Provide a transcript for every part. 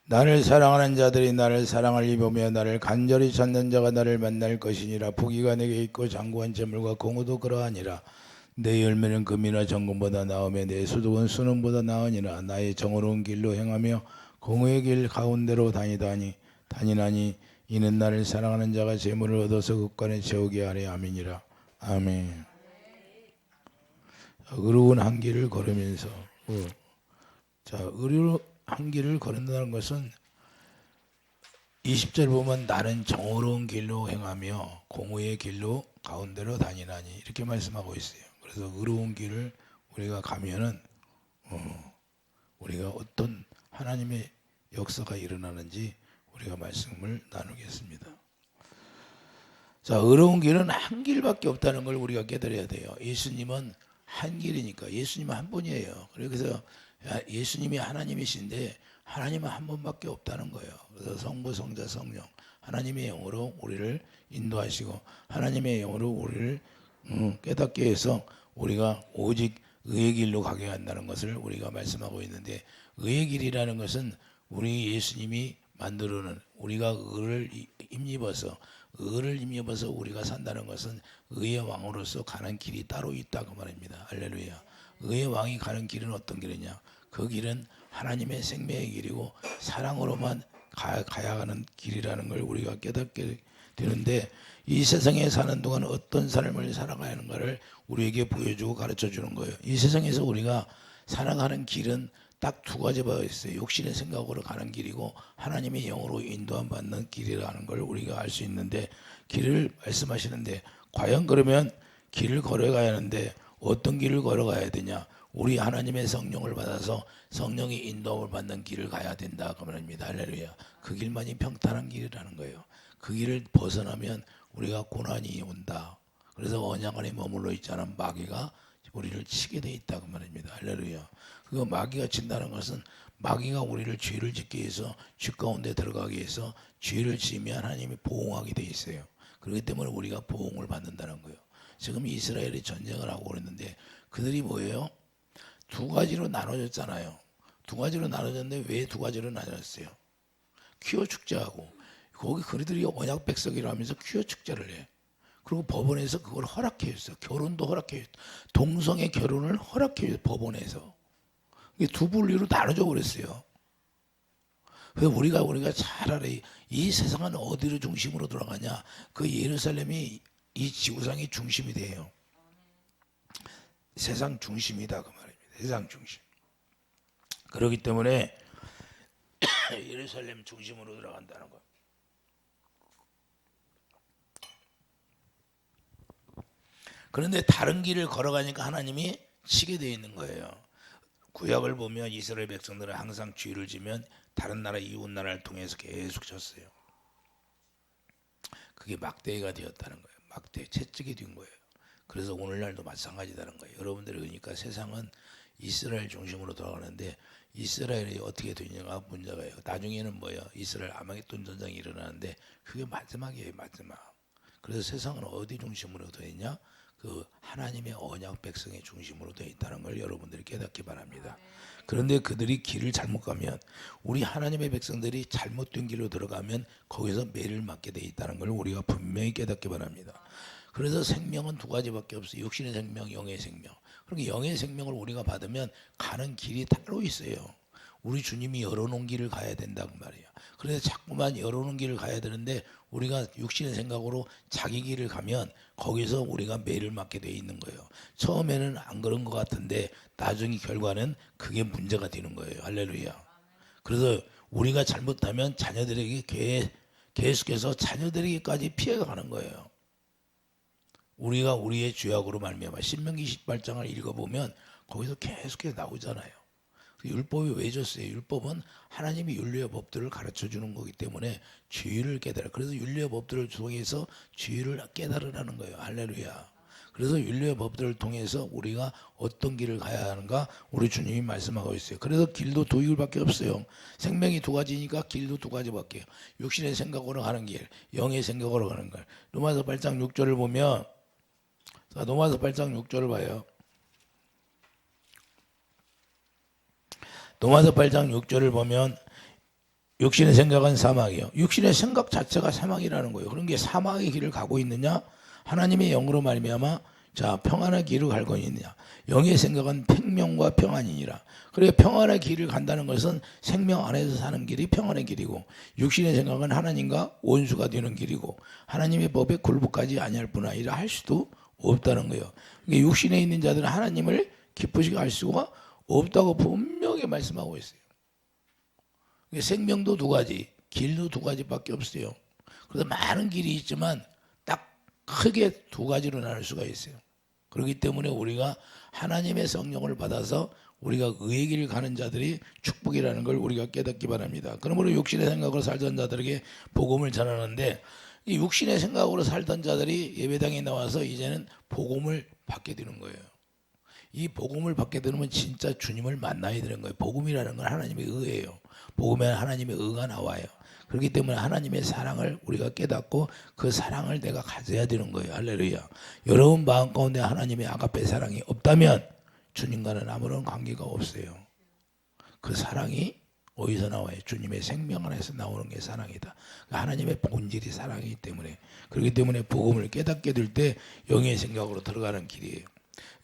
나를 사랑하는 자들이 나를 사랑을 입으며 나를 간절히 찾는 자가 나를 만날 것이니라. 부귀가 내게 있고 장구한 재물과 공의도 그러하니라. 내 열매는 금이나 정금보다 나으며 내 수독은 순음보다 나으니라. 나의 정의로운 길로 행하며 공의의 길 가운데로 다니나니 이는 나를 사랑하는 자가 재물을 얻어서 국간에 채우게 하려 함이니라. 아멘. 의로운 한 길을 걸으면서 의로운 한 길을 걸는다는 것은 20절 보면 나는 정의로운 길로 행하며 공의의 길로 가운데로 다니나니 이렇게 말씀하고 있어요. 그래서 의로운 길을 우리가 가면은 우리가 어떤 하나님의 역사가 일어나는지 우리가 말씀을 나누겠습니다. 자, 의로운 길은 한 길밖에 없다는 걸 우리가 깨달아야 돼요. 예수님은 한 길이니까 예수님은 한 분이에요. 그래서 예수님이 하나님이신데 하나님은 한 분밖에 없다는 거예요. 그래서 성부, 성자, 성령 하나님의 영으로 우리를 인도하시고 하나님의 영으로 우리를 깨닫게 해서 우리가 오직 의의 길로 가게 한다는 것을 우리가 말씀하고 있는데, 의의 길이라는 것은 우리 예수님이 만들어놓은 우리가 의를 힘입어서 우리가 산다는 것은 의의 왕으로서 가는 길이 따로 있다 그 말입니다. 할렐루야. 의의 왕이 가는 길은 어떤 길이냐? 그 길은 하나님의 생명의 길이고 사랑으로만 가야 하는 길이라는 걸 우리가 깨닫게 되는데, 이 세상에 사는 동안 어떤 삶을 살아가야 하는가를 우리에게 보여주고 가르쳐 주는 거예요. 이 세상에서 우리가 살아가는 길은 딱 두 가지가 있어요. 욕심의 생각으로 가는 길이고 하나님의 영으로 인도함 받는 길이라는 걸 우리가 알 수 있는데, 길을 말씀하시는데 과연 그러면 길을 걸어가야 하는데 어떤 길을 걸어가야 되냐? 우리 하나님의 성령을 받아서 성령의 인도함을 받는 길을 가야 된다 그 말입니다. 할렐루야. 그 길만이 평탄한 길이라는 거예요. 그 길을 벗어나면 우리가 고난이 온다. 그래서 언약 안에 머물러 있지 않은 마귀가 우리를 치게 돼 있다 그 말입니다. 할렐루야. 그 마귀가 친다는 것은 마귀가 우리를 죄를 짓게 해서 죄 가운데 들어가게 해서 죄를 지으면 하나님이 보응하게 돼 있어요. 그렇기 때문에 우리가 보응을 받는다는 거예요. 지금 이스라엘이 전쟁을 하고 그랬는데 그들이 뭐예요? 두 가지로 나눠졌잖아요. 두 가지로 나눠졌는데 왜 두 가지로 나눠졌어요? 퀴어 축제하고, 거기 그들이 언약 백성이라 하면서 퀴어 축제를 해. 그리고 법원에서 그걸 허락해 줬어요. 결혼도 허락해 줬어요. 동성애 결혼을 허락해 줬어요. 법원에서. 이게 두 분류로 나눠져 버렸어요. 그래서 우리가 잘 알아요. 이 세상은 어디로 중심으로 돌아가냐? 그 예루살렘이 이 지구상의 중심이 돼요. 세상 중심이다 그 말입니다. 세상 중심. 그렇기 때문에 예루살렘 중심으로 들어간다는 거. 그런데 다른 길을 걸어가니까 하나님이 치게 되어 있는 거예요. 구약을 보면 이스라엘 백성들은 항상 죄를 지면 다른 나라 이웃 나라를 통해서 계속 졌어요. 그게 막대기가 되었다는 거예요. 막대 채찍이 된 거예요. 그래서 오늘날도 마찬가지다는 거예요. 여러분들이 그러니까 세상은 이스라엘 중심으로 돌아가는데 이스라엘이 어떻게 되냐가 문제가요. 나중에는 뭐예요? 이스라엘 아마겟돈 전쟁이 일어나는데 그게 마지막이에요. 마지막. 그래서 세상은 어디 중심으로 되어 있냐? 그 하나님의 언약 백성의 중심으로 되어 있다는 걸 여러분들이 깨닫기 바랍니다. 그런데 그들이 길을 잘못 가면, 우리 하나님의 백성들이 잘못된 길로 들어가면 거기서 매를 맞게 되어 있다는 걸 우리가 분명히 깨닫기 바랍니다. 그래서 생명은 두 가지밖에 없어요. 육신의 생명, 영의 생명. 그러니까 영의 생명을 우리가 받으면 가는 길이 따로 있어요. 우리 주님이 열어놓은 길을 가야 된다고 말이에요. 그래서 자꾸만 열어놓은 길을 가야 되는데 우리가 육신의 생각으로 자기 길을 가면 거기서 우리가 매를 맞게 돼 있는 거예요. 처음에는 안 그런 것 같은데 나중에 결과는 그게 문제가 되는 거예요. 할렐루야. 그래서 우리가 잘못하면 자녀들에게 계속해서 자녀들에게까지 피해가 가는 거예요. 우리가 우리의 죄악으로 말미암아 신명기 18장을 읽어보면 거기서 계속해서 나오잖아요. 율법이 왜 줬어요? 율법은 하나님이 윤리의 법들을 가르쳐 주는 거기 때문에 죄를 깨달아. 그래서 윤리의 법들을 통해서 죄를 깨달으라는 거예요. 할렐루야. 그래서 윤리의 법들을 통해서 우리가 어떤 길을 가야 하는가 우리 주님이 말씀하고 있어요. 그래서 길도 두 길밖에 없어요. 생명이 두 가지니까 길도 두 가지밖에. 육신의 생각으로 가는 길, 영의 생각으로 가는 길. 로마서 8장 6절을 보면, 자, 로마서 8장 6절을 봐요. 로마서 8장 6절을 보면 육신의 생각은 사망이요. 육신의 생각 자체가 사망이라는 거예요. 그런 게 사망의 길을 가고 있느냐? 하나님의 영으로 말미암아 자 평안의 길을 갈고 있느냐? 영의 생각은 생명과 평안이니라. 그래 평안의 길을 간다는 것은 생명 안에서 사는 길이 평안의 길이고, 육신의 생각은 하나님과 원수가 되는 길이고, 하나님의 법에 굴복하지 아니할 뿐 아니라 할 수도 없다는 거예요. 그러니까 육신에 있는 자들은 하나님을 기쁘시게 할 수가 없다고 분명히 말씀하고 있어요. 생명도 두 가지, 길도 두 가지밖에 없어요. 그래서 많은 길이 있지만 딱 크게 두 가지로 나눌 수가 있어요. 그렇기 때문에 우리가 하나님의 성령을 받아서 우리가 의의 길을 가는 자들이 축복이라는 걸 우리가 깨닫기 바랍니다. 그러므로 육신의 생각으로 살던 자들에게 복음을 전하는데, 이 육신의 생각으로 살던 자들이 예배당에 나와서 이제는 복음을 받게 되는 거예요. 이 복음을 받게 되면 진짜 주님을 만나야 되는 거예요. 복음이라는 건 하나님의 의예요. 복음에는 하나님의 의가 나와요. 그렇기 때문에 하나님의 사랑을 우리가 깨닫고 그 사랑을 내가 가져야 되는 거예요. 할렐루야. 여러분 마음 가운데 하나님의 아가페 사랑이 없다면 주님과는 아무런 관계가 없어요. 그 사랑이 어디서 나와요? 주님의 생명 안에서 나오는 게 사랑이다. 하나님의 본질이 사랑이기 때문에, 그렇기 때문에 복음을 깨닫게 될 때 영의 생각으로 들어가는 길이에요.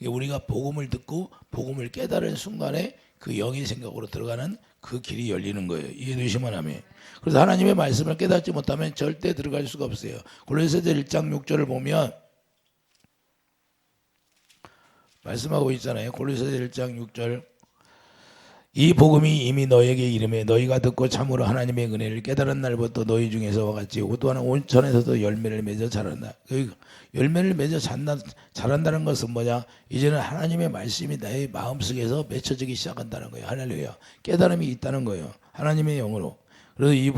우리가 복음을 듣고 복음을 깨달은 순간에 그 영의 생각으로 들어가는 그 길이 열리는 거예요. 이해되시면 하면. 그래서 하나님의 말씀을 깨닫지 못하면 절대 들어갈 수가 없어요. 골로새서 1장 6절을 보면 말씀하고 있잖아요. 골로새서 1장 6절. 이 복음이 이미 너에게 이름에 너희가 듣고 참으로 하나님의 은혜를 깨달은 날부터 너희 중에서와 같이 또한 온천에서도 열매를 맺어 자란다. 열매를 맺어 자란다는 것은 뭐냐? 이제는 하나님의 말씀이 나의 마음속에서 맺혀지기 시작한다는 거예요. 할렐루야. 깨달음이 있다는 거예요. 하나님의 영으로. 그래서 이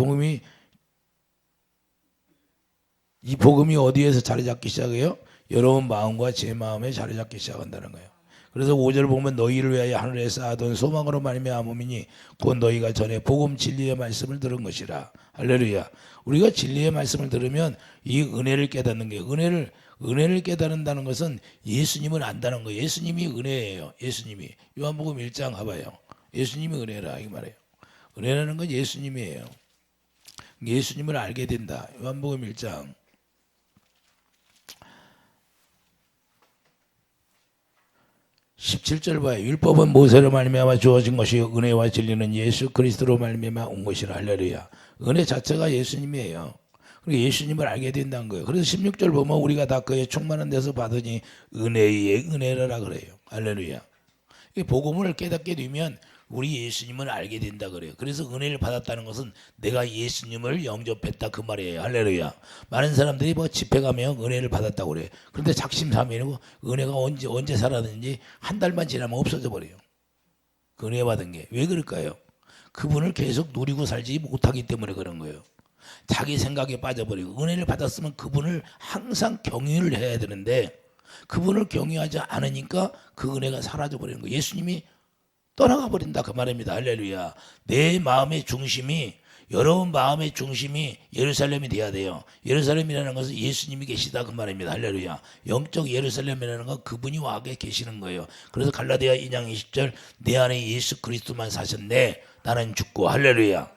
복음이 어디에서 자리 잡기 시작해요? 여러분 마음과 제 마음에 자리 잡기 시작한다는 거예요. 그래서 5절 보면 너희를 위하여 하늘에 쌓아둔 소망으로 말미암음이니 곧 너희가 전에 복음 진리의 말씀을 들은 것이라. 할렐루야. 우리가 진리의 말씀을 들으면 이 은혜를 깨닫는 게, 은혜를 깨닫는다는 것은 예수님을 안다는 거예요. 예수님이 은혜예요. 예수님이. 요한복음 1장 가봐요. 예수님이 은혜라 이 말이에요. 은혜라는 건 예수님이에요. 예수님을 알게 된다. 요한복음 1장 17절 봐요. 율법은 모세로 말미암아 주어진 것이 은혜와 진리는 예수 그리스도로 말미암아 온 것이라. 할렐루야. 은혜 자체가 예수님이에요. 그러니까 예수님을 알게 된다는 거예요. 그래서 16절 보면 우리가 다 그의 충만한 데서 받으니 은혜의 은혜라 그래요. 할렐루야. 이 복음을 깨닫게 되면 우리 예수님을 알게 된다 그래요. 그래서 은혜를 받았다는 것은 내가 예수님을 영접했다 그 말이에요. 할렐루야. 많은 사람들이 뭐 집회 가면 은혜를 받았다고 그래요. 그런데 작심삼일이고 은혜가 언제 살았는지 한 달만 지나면 없어져 버려요. 그 은혜 받은 게 왜 그럴까요? 그분을 계속 누리고 살지 못하기 때문에 그런 거예요. 자기 생각에 빠져버리고, 은혜를 받았으면 그분을 항상 경유를 해야 되는데 그분을 경유하지 않으니까 그 은혜가 사라져 버리는 거예요. 예수님이 떠나가 버린다 그 말입니다. 할렐루야. 내 마음의 중심이, 여러분 마음의 중심이 예루살렘이 돼야 돼요. 예루살렘이라는 것은 예수님이 계시다 그 말입니다. 할렐루야. 영적 예루살렘이라는 건 그분이 와 계시는 거예요. 그래서 갈라디아 2장 20절 내 안에 예수 그리스도만 사셨네 나는 죽고. 할렐루야.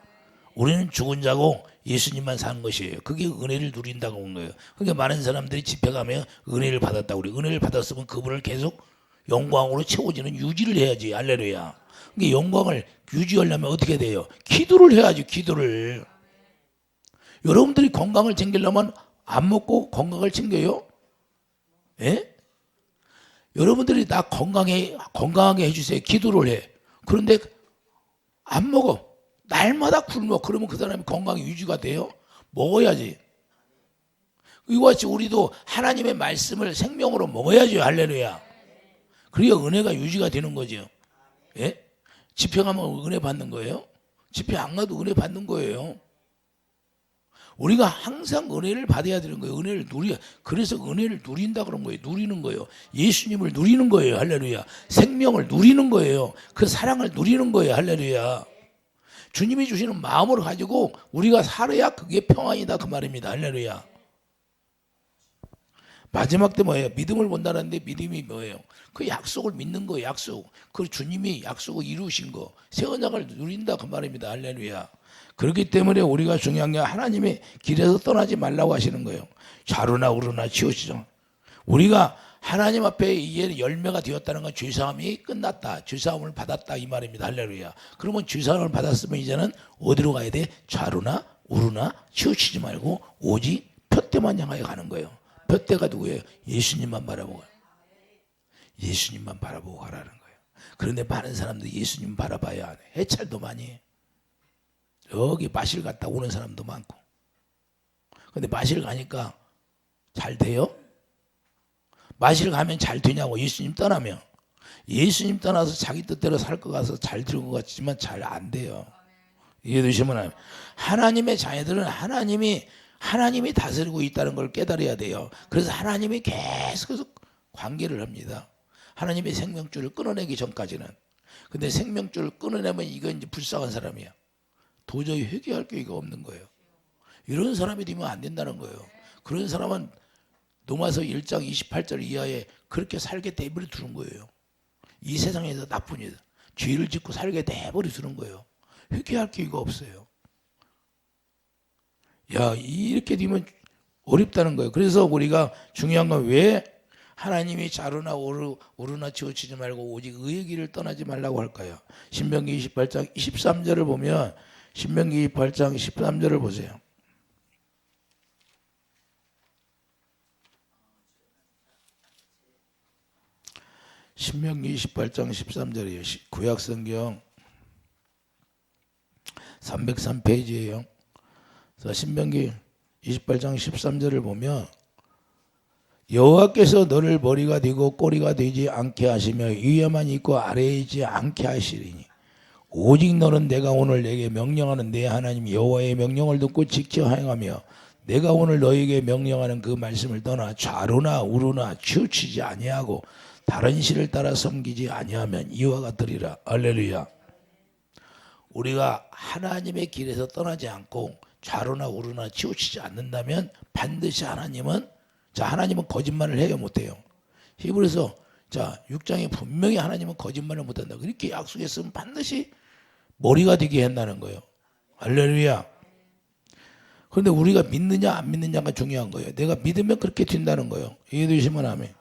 우리는 죽은 자고 예수님만 사는 것이에요. 그게 은혜를 누린다고 한 거예요. 그러니까 많은 사람들이 집회 가면 은혜를 받았다고 그래요. 은혜를 받았으면 그분을 계속 영광으로 채워지는 유지를 해야지. 할렐루야. 그러니까 영광을 유지하려면 어떻게 돼요? 기도를 해야지. 기도를. 여러분들이 건강을 챙기려면 안 먹고 건강을 챙겨요? 예? 여러분들이 나 건강하게 해주세요. 기도를 해. 그런데 안 먹어. 날마다 굶어. 그러면 그 사람이 건강이 유지가 돼요? 먹어야지. 이와 같이 우리도 하나님의 말씀을 생명으로 먹어야죠. 할렐루야. 그래야 은혜가 유지가 되는 거죠. 예? 집회 가면 은혜 받는 거예요? 집회 안 가도 은혜 받는 거예요. 우리가 항상 은혜를 받아야 되는 거예요. 은혜를 그래서 은혜를 누린다 그런 거예요. 누리는 거예요. 예수님을 누리는 거예요. 할렐루야. 생명을 누리는 거예요. 그 사랑을 누리는 거예요. 할렐루야. 주님이 주시는 마음으로 가지고 우리가 살아야 그게 평안이다 그 말입니다. 할렐루야. 마지막 때 뭐예요? 믿음을 본다는데 믿음이 뭐예요? 그 약속을 믿는 거예요. 약속. 그 주님이 약속을 이루신 거. 새 언약을 누린다 그 말입니다. 할렐루야. 그렇기 때문에 우리가 중요한 게 하나님의 길에서 떠나지 말라고 하시는 거예요. 좌로나 우로나 치우치죠. 우리가 하나님 앞에 이게 열매가 되었다는 건 죄사함이 끝났다. 죄사함을 받았다 이 말입니다. 할렐루야. 그러면 죄사함을 받았으면 이제는 어디로 가야 돼? 좌로나 우로나 치우치지 말고 오직 푯대만 향하여 가는 거예요. 푯대가 누구예요? 예수님만 바라보고, 예수님만 바라보고 가라는 거예요. 그런데 많은 사람들이 예수님 바라봐야 안 해. 해찰도 많이 해. 여기 마실 갔다 오는 사람도 많고. 근데 마실 가니까 잘 돼요? 마실 가면 잘 되냐고. 예수님 떠나면. 예수님 떠나서 자기 뜻대로 살 것 같아서 잘 될 것 같지만 잘 안 돼요. 이해되시면 하나님의 자녀들은 하나님이 다스리고 있다는 걸 깨달아야 돼요. 그래서 하나님이 계속해서 관계를 합니다. 하나님의 생명줄을 끊어내기 전까지는. 근데 생명줄을 끊어내면 이건 이제 불쌍한 사람이야. 도저히 회개할 기회가 없는 거예요. 이런 사람이 되면 안 된다는 거예요. 그런 사람은 로마서 1장 28절 이하에 그렇게 살게 내버려 두는 거예요. 이 세상에서 나쁜 일, 죄를 짓고 살게 내버려 두는 거예요. 회개할 기회가 없어요. 야, 이렇게 되면 어렵다는 거예요. 그래서 우리가 중요한 건 왜 하나님이 좌로나 우로나 치우치지 말고 오직 의의 길을 떠나지 말라고 할까요? 신명기 28장 13절을 보면 신명기 28장 13절을 보세요. 신명기 28장 13절이에요. 구약성경 303페이지예요. 신명기 28장 13절을 보면 여호와께서 너를 머리가 되고 꼬리가 되지 않게 하시며 위에만 있고 아래에 있지 않게 하시리니 오직 너는 내가 오늘 내게 명령하는 내 하나님 여호와의 명령을 듣고 지켜 행하며 내가 오늘 너에게 명령하는 그 말씀을 떠나 좌로나 우로나 치우치지 아니하고 다른 신을 따라 섬기지 아니하면 이와 같으리라. 할렐루야. 우리가 하나님의 길에서 떠나지 않고 좌로나 우로나 치우치지 않는다면 반드시 하나님은 거짓말을 해요 못해요. 히브리서 6장에 분명히 하나님은 거짓말을 못한다. 그렇게 약속했으면 반드시 머리가 되게 한다는 거예요. 할렐루야. 그런데 우리가 믿느냐 안 믿느냐가 중요한 거예요. 내가 믿으면 그렇게 된다는 거예요. 이해되시면 아멘.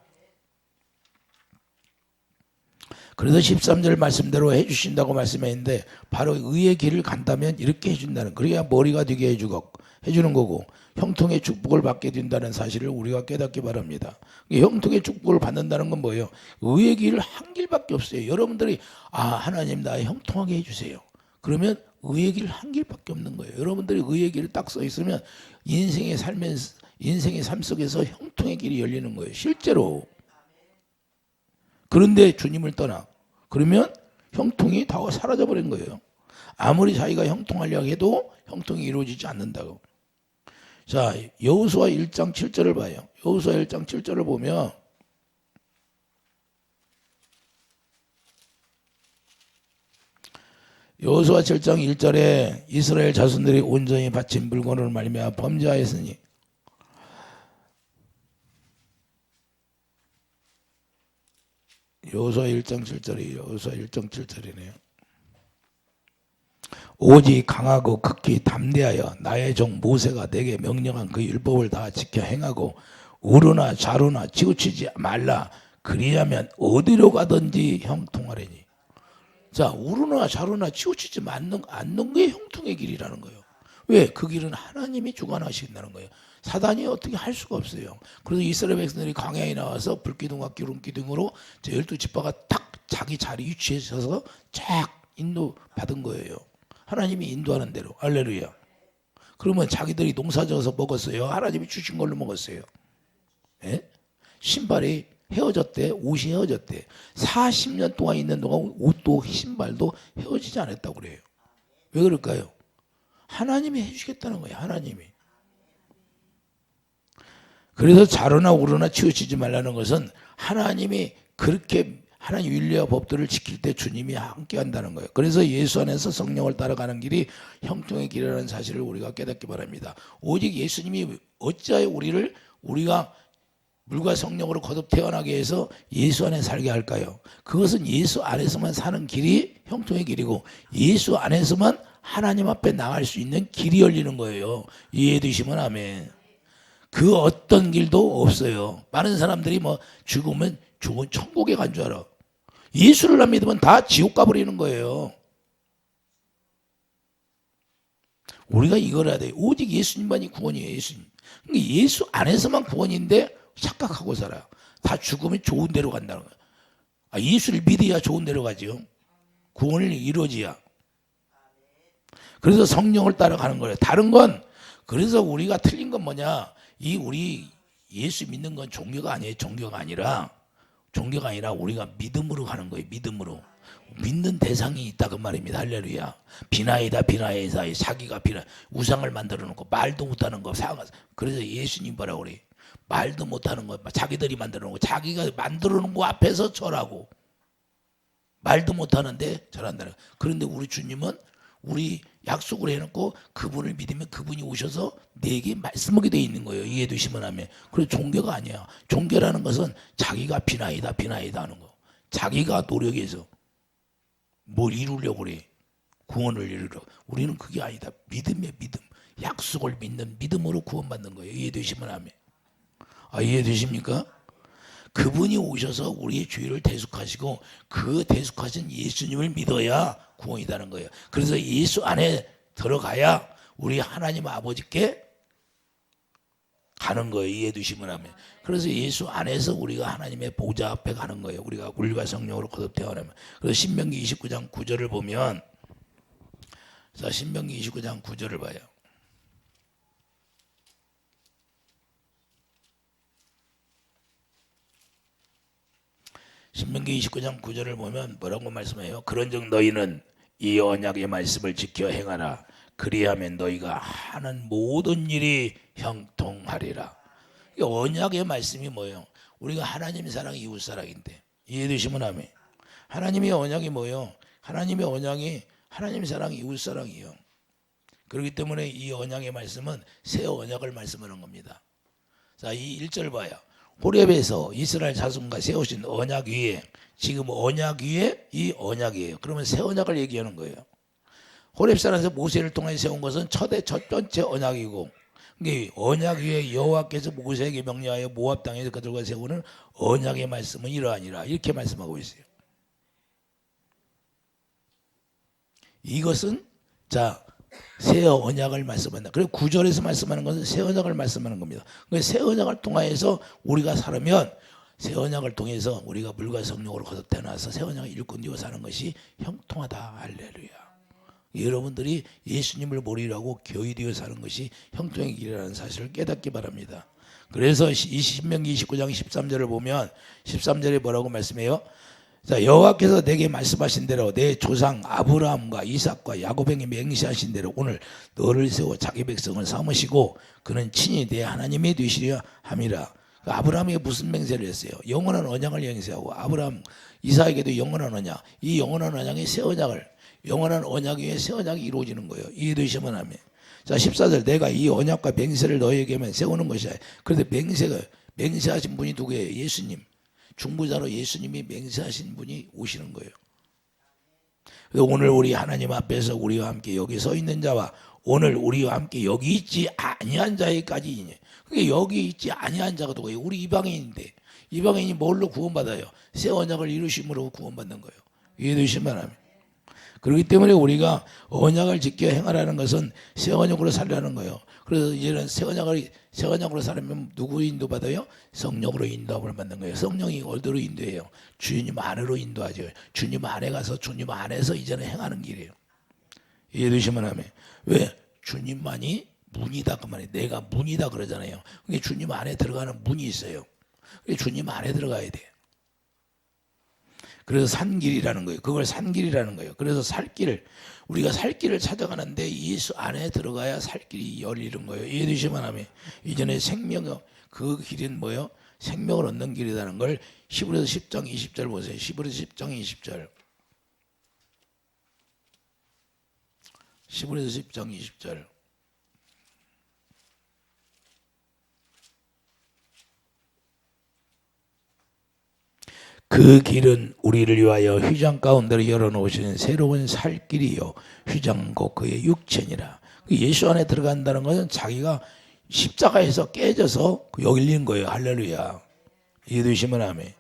그래서 13절 말씀대로 해주신다고 말씀했는데 바로 의의 길을 간다면 이렇게 해준다는, 그래야 머리가 되게 해주는 거고 형통의 축복을 받게 된다는 사실을 우리가 깨닫기 바랍니다. 형통의 축복을 받는다는 건 뭐예요? 의의 길을 한 길밖에 없어요. 여러분들이 하나님 나 형통하게 해주세요. 그러면 의의 길 한 길밖에 없는 거예요. 여러분들이 의의 길을 딱 써 있으면 인생의 삶 속에서 형통의 길이 열리는 거예요. 실제로. 그런데 주님을 떠나 그러면 형통이 다 사라져버린 거예요. 아무리 자기가 형통하려고 해도 형통이 이루어지지 않는다고. 자, 여호수아 1장 7절을 봐요. 여호수아 1장 7절을 보면 여호수아 7장 1절에 이스라엘 자손들이 온전히 바친 물건을 말미암아 범죄하였으니 여호수아 1장 7절이에요. 여호수아 1장 7절이네요. 오직 강하고 극히 담대하여 나의 종 모세가 내게 명령한 그 율법을 다 지켜 행하고 우로나 좌로나 치우치지 말라. 그리하면 어디로 가든지 형통하리니. 자, 우로나 좌로나 치우치지 않는 게 형통의 길이라는 거예요. 왜? 그 길은 하나님이 주관하신다는 거예요. 사단이 어떻게 할 수가 없어요. 그래서 이스라엘 백성들이 광야에 나와서 불기둥과 기름기둥으로 12지파가 딱 자기 자리 위치에 서서 쫙 인도받은 거예요. 하나님이 인도하는 대로. 할렐루야. 그러면 자기들이 농사져서 먹었어요? 하나님이 주신 걸로 먹었어요? 예? 신발이 헤어졌대. 옷이 헤어졌대. 40년 동안 있는 동안 옷도 신발도 헤어지지 않았다고 그래요. 왜 그럴까요? 하나님이 해주시겠다는 거예요. 하나님이. 그래서 좌로나 우로나 치우치지 말라는 것은 하나님이 그렇게 하나님 윤리와 법들을 지킬 때 주님이 함께 한다는 거예요. 그래서 예수 안에서 성령을 따라가는 길이 형통의 길이라는 사실을 우리가 깨닫기 바랍니다. 오직 예수님이 어찌하여 우리가 물과 성령으로 거듭 태어나게 해서 예수 안에 살게 할까요? 그것은 예수 안에서만 사는 길이 형통의 길이고 예수 안에서만 하나님 앞에 나갈 수 있는 길이 열리는 거예요. 이해되시면 아멘. 그 어떤 길도 없어요. 많은 사람들이 뭐 죽으면 죽은 천국에 간 줄 알아. 예수를 안 믿으면 다 지옥 가버리는 거예요. 우리가 이걸 해야 돼요. 오직 예수님만이 구원이에요. 예수님. 그러니까 예수 안에서만 구원인데 착각하고 살아요. 다 죽으면 좋은 데로 간다는 거예요. 예수를 믿어야 좋은 데로 가죠. 구원을 이루어져야. 그래서 성령을 따라가는 거예요. 다른 건, 그래서 우리가 틀린 건 뭐냐, 우리 예수 믿는 건 종교가 아니에요. 종교가 아니라 우리가 믿음으로 가는 거예요. 믿음으로. 믿는 대상이 있다 그 말입니다. 할렐루야. 비나이다 사기가 비나, 우상을 만들어 놓고 말도 못하는 거 그래서 예수님 뭐라고 그래? 말도 못하는 거 자기들이 만들어 놓고, 자기가 만들어 놓은 거 앞에서 절하고, 말도 못하는데 절한다는 거예요. 그런데 우리 주님은 우리 약속을 해놓고 그분을 믿으면 그분이 오셔서 내게 말씀하게 돼 있는 거예요. 이해되시면 하면. 그래서 종교가 아니야. 종교라는 것은 자기가 비나이다 하는 거. 자기가 노력해서 뭘 이루려고 그래. 구원을 이루려. 우리는 그게 아니다. 믿음이야, 믿음. 약속을 믿는 믿음으로 구원받는 거예요. 이해되시면 하면. 이해되십니까? 그분이 오셔서 우리의 죄를 대속하시고 그 대속하신 예수님을 믿어야 구원이라는 거예요. 그래서 예수 안에 들어가야 우리 하나님 아버지께 가는 거예요. 이해되시면 하면. 그래서 예수 안에서 우리가 하나님의 보좌 앞에 가는 거예요. 우리가 물과 성령으로 거듭되어나면. 그래서 신명기 29장 9절을 보면, 자, 신명기 29장 9절을 봐요. 신명기 29장 9절을 보면 뭐라고 말씀해요? 그런즉 너희는 이 언약의 말씀을 지켜 행하라. 그리하면 너희가 하는 모든 일이 형통하리라. 이 언약의 말씀이 뭐예요? 우리가 하나님 사랑, 이웃 사랑인데. 이해되시면 하면. 하나님의 언약이 뭐예요? 하나님의 언약이 하나님 사랑, 이웃 사랑이에요. 그렇기 때문에 이 언약의 말씀은 새 언약을 말씀하는 겁니다. 자, 이 1절 봐요. 호렙에서 이스라엘 자손과 세우신 언약 위에, 지금 언약 위에 이 언약이에요. 그러면 새 언약을 얘기하는 거예요. 호렙산에서 모세를 통해 세운 것은 첫 번째 언약이고, 언약 위에 여호와께서 모세에게 명령하여 모압 땅에서 그들과 세우는 언약의 말씀은 이러하니라. 이렇게 말씀하고 있어요. 이것은 새 언약을 말씀한다. 그리고 9절에서 말씀하는 것은 새 언약을 말씀하는 겁니다. 새 언약을 통하여서 우리가 살면, 새 언약을 통해서 우리가 물과 성령으로 거듭 태어나서 새 언약을 일꾼되어 사는 것이 형통하다. 할렐루야. 여러분들이 예수님을 모르라고 교회되어 사는 것이 형통의 길이라는 사실을 깨닫기 바랍니다. 그래서 신명기 29장 13절을 보면 13절에 뭐라고 말씀해요? 자, 여호와께서 내게 말씀하신 대로 내 조상 아브라함과 이삭과 야곱에게 맹세하신 대로 오늘 너를 세워 자기 백성을 삼으시고 그는 친히 내 하나님이 되시려 함이라. 아브라함에게 무슨 맹세를 했어요? 영원한 언약을 맹세하고, 아브라함, 이삭에게도 영원한 언약. 이 영원한 언약이 새 언약을, 영원한 언약 위에 새 언약이 이루어지는 거예요. 이해되시면 하면. 자, 14절, 내가 이 언약과 맹세를 너에게만 세우는 것이야. 그런데 맹세하신 분이 누구예요? 예수님. 중보자로 예수님이 맹세하신 분이 오시는 거예요. 오늘 우리 하나님 앞에서 우리와 함께 여기 서 있는 자와 오늘 우리와 함께 여기 있지 아니한 자에까지, 그게 여기 있지 아니한 자가 누구예요? 우리 이방인인데, 이방인이 뭘로 구원받아요? 새 언약을 이루심으로 구원받는 거예요. 이해되시면 합니다. 그렇기 때문에 우리가 언약을 지켜 행하라는 것은 새 언약으로 살라는 거예요. 그래서 이제는 새 언약으로 살면 누구 인도받아요? 성령으로 인도함을 받는 거예요. 성령이 어디로 인도해요? 주님 안으로 인도하죠. 주님 안에 가서 주님 안에서 이제는 행하는 길이에요. 이해되시면 하면. 왜? 주님만이 문이다 그 말이에요. 내가 문이다 그러잖아요. 그러니까 주님 안에 들어가는 문이 있어요. 주님 안에 들어가야 돼요. 그래서 산길이라는 거예요. 그걸 산길이라는 거예요. 그래서 우리가 살 길을 찾아가는데 예수 안에 들어가야 살 길이 열리는 거예요. 이해되시면 하면. 이전에 그 길은 뭐예요? 생명을 얻는 길이라는 걸 히브리서 10장 20절 보세요. 히브리서 10장 20절. 히브리서 10장 20절. 그 길은 우리를 위하여 휘장 가운데로 열어놓으신 새로운 살 길이요 휘장고 그의 육체니라. 예수 안에 들어간다는 것은 자기가 십자가에서 깨져서 열린 거예요. 할렐루야. 이해되시면 아멘.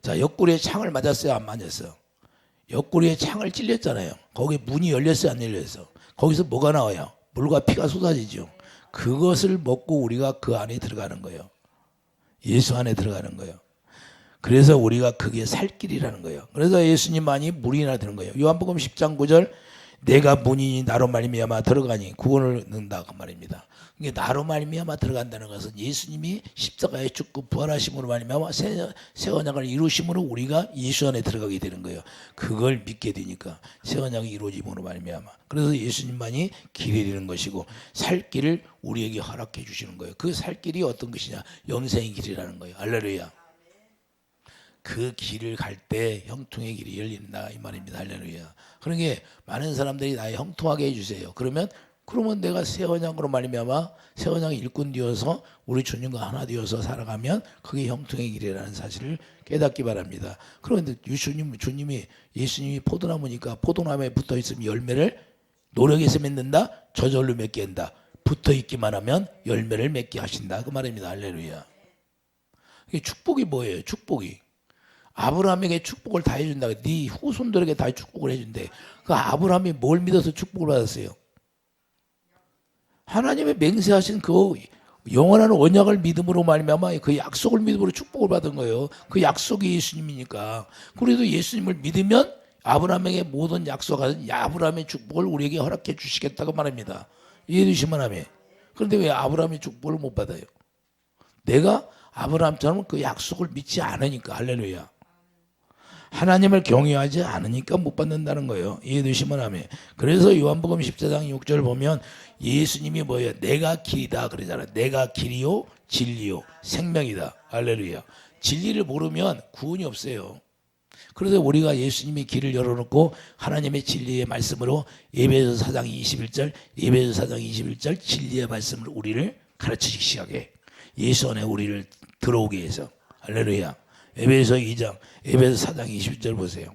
자, 옆구리에 창을 맞았어요, 안 맞았어? 옆구리에 창을 찔렸잖아요. 거기 문이 열렸어요, 안 열렸어? 거기서 뭐가 나와요? 물과 피가 쏟아지죠. 그것을 먹고 우리가 그 안에 들어가는 거예요. 예수 안에 들어가는 거예요. 그래서 우리가 그게 살 길이라는 거예요. 그래서 예수님만이 물이나 되는 거예요. 요한복음 10장 9절 내가 문이니 나로 말미암아 들어가니 구원을 얻는다 그 말입니다. 이게 나로 말미암아 들어간다는 것은 예수님이 십자가에 죽고 부활하심으로 말미암아 새 언약을 이루심으로 우리가 예수 안에 들어가게 되는 거예요. 그걸 믿게 되니까 새 언약이 이루어짐으로 말미암아. 그래서 예수님만이 길이 되는 것이고 살 길을 우리에게 허락해 주시는 거예요. 그 살 길이 어떤 것이냐? 영생의 길이라는 거예요. 할렐루야. 그 길을 갈 때 형통의 길이 열린다 이 말입니다. 할렐루야. 그러니까 많은 사람들이 나 형통하게 해주세요. 그러면 내가 새 언약으로 말미암아 새 언약의 일꾼 되어서 우리 주님과 하나 되어서 살아가면 그게 형통의 길이라는 사실을 깨닫기 바랍니다. 그런데 예수님이 포도나무니까 포도나무에 붙어 있으면 열매를 노력해서 맺는다. 저절로 맺게 한다. 붙어 있기만 하면 열매를 맺게 하신다 그 말입니다. 할렐루야. 이게 축복이 뭐예요? 축복이 아브라함에게 축복을 다 해준다. 네 후손들에게 다 축복을 해준대. 그 아브라함이 뭘 믿어서 축복을 받았어요? 하나님의 맹세하신 그 영원한 언약을 믿음으로 말미암아 그 약속을 믿음으로 축복을 받은 거예요. 그 약속이 예수님이니까. 그래도 예수님을 믿으면 아브라함에게 모든 약속하신 아브라함의 축복을 우리에게 허락해 주시겠다고 말합니다. 이해되시면 하면. 그런데 왜 아브라함의 축복을 못 받아요? 내가 아브라함처럼 그 약속을 믿지 않으니까. 할렐루야. 하나님을 경외하지 않으니까 못 받는다는 거예요. 이해되시면 하면. 그래서 요한복음 14장 6절 보면 예수님이 뭐예요? 내가 길이다 그러잖아요. 내가 길이요 진리요 생명이다. 할렐루야. 진리를 모르면 구원이 없어요. 그래서 우리가 예수님이 길을 열어놓고 하나님의 진리의 말씀으로 에베소 4장 21절 진리의 말씀을 우리를 가르치기 시작해. 예수 안에 우리를 들어오게 해서. 할렐루야. 에베소 4장 21절 보세요.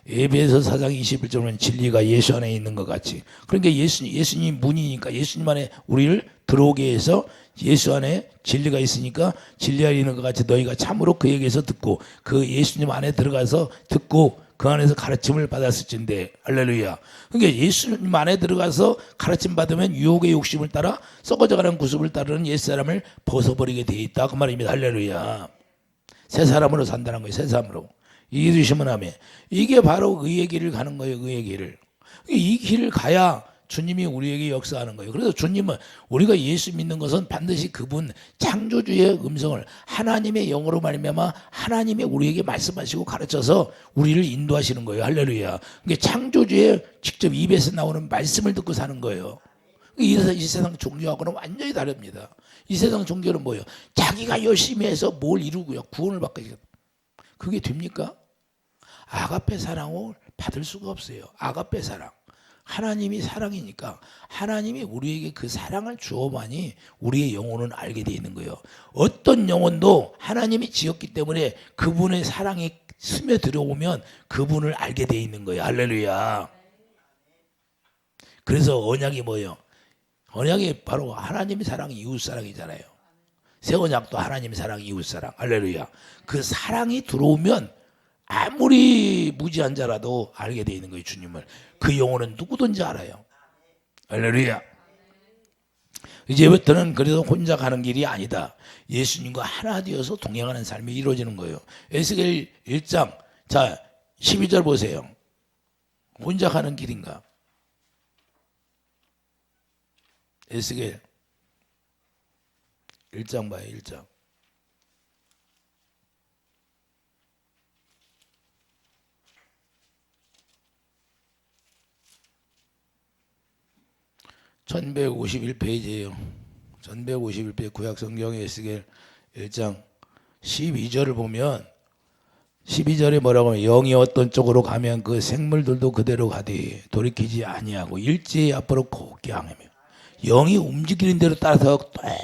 에베소 4장 21절은 진리가 예수 안에 있는 것 같이. 그러니까 예수님이 문이니까 예수님 안에 우리를 들어오게 해서 예수 안에 진리가 있으니까 진리 안에 있는 것 같이 너희가 참으로 그에게서 듣고 그 예수님 안에 들어가서 듣고 그 안에서 가르침을 받았을진데. 할렐루야. 그러니까 예수님 안에 들어가서 가르침 받으면 유혹의 욕심을 따라 썩어져가는 구습을 따르는 옛사람을 벗어버리게 돼 있다 그 말입니다. 할렐루야. 새 사람으로 산다는 거예요. 새 사람으로. 이해되시면 하면 이게 바로 의의 길을 가는 거예요. 의의 길을. 이 길을 가야 주님이 우리에게 역사하는 거예요. 그래서 주님은 우리가 예수 믿는 것은 반드시 그분 창조주의 음성을 하나님의 영으로 말미암아 하나님이 우리에게 말씀하시고 가르쳐서 우리를 인도하시는 거예요. 할렐루야. 그게 창조주의 직접 입에서 나오는 말씀을 듣고 사는 거예요. 이 세상 종교하고는 완전히 다릅니다. 이 세상 종교는 뭐예요? 자기가 열심히 해서 뭘 이루고요. 구원을 받겠다. 그게 됩니까? 아가페 사랑을 받을 수가 없어요. 아가페 사랑. 하나님이 사랑이니까 하나님이 우리에게 그 사랑을 주어만이 우리의 영혼은 알게 되어 있는 거예요. 어떤 영혼도 하나님이 지었기 때문에 그분의 사랑이 스며들어오면 그분을 알게 되어 있는 거예요. 할렐루야. 그래서 언약이 뭐예요? 언약이 바로 하나님의 사랑, 이웃 사랑이잖아요. 새 언약도 하나님의 사랑, 이웃 사랑. 할렐루야. 그 사랑이 들어오면 아무리 무지한 자라도 알게 되어 있는 거예요. 주님을. 그 영혼은 누구든지 알아요. 할렐루야. 이제부터는 그래도 혼자 가는 길이 아니다. 예수님과 하나 되어서 동행하는 삶이 이루어지는 거예요. 에스겔 1장 자 12절 보세요. 혼자 가는 길인가? 에스겔 1장 봐요. 1장. (1151페이지예요) 1151페이지 구약성경의 에스겔 1장 12절을 보면 12절에 뭐라고 하면 영이 어떤 쪽으로 가면 그 생물들도 그대로 가되 돌이키지 아니하고 일제히 앞으로 곱게 향하며 영이 움직이는 대로 따라서